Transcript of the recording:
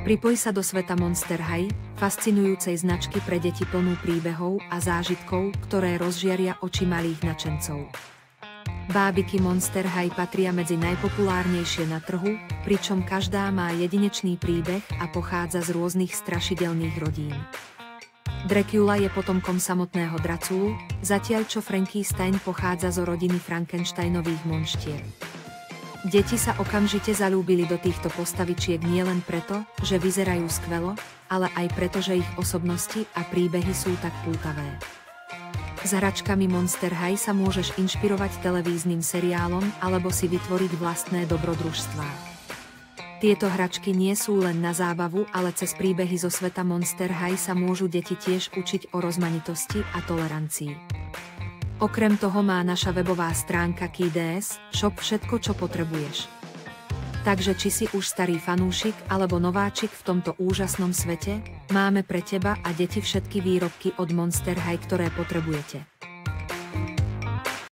Pripoj sa do sveta Monster High, fascinujúcej značky pre deti plnú príbehov a zážitkov, ktoré rozžiaria oči malých nadšencov. Bábiky Monster High patria medzi najpopulárnejšie na trhu, pričom každá má jedinečný príbeh a pochádza z rôznych strašidelných rodín. Dracula je potomkom samotného Draculu, zatiaľ čo Frankenstein pochádza zo rodiny Frankensteinových monštier. Deti sa okamžite zaľúbili do týchto postavičiek nielen preto, že vyzerajú skvelo, ale aj preto, že ich osobnosti a príbehy sú tak pútavé. S hračkami Monster High sa môžeš inšpirovať televíznym seriálom alebo si vytvoriť vlastné dobrodružstvá. Tieto hračky nie sú len na zábavu, ale cez príbehy zo sveta Monster High sa môžu deti tiež učiť o rozmanitosti a tolerancii. Okrem toho má naša webová stránka Kids Shop všetko, čo potrebuješ. Takže či si už starý fanúšik alebo nováčik v tomto úžasnom svete, máme pre teba a deti všetky výrobky od Monster High, ktoré potrebujete.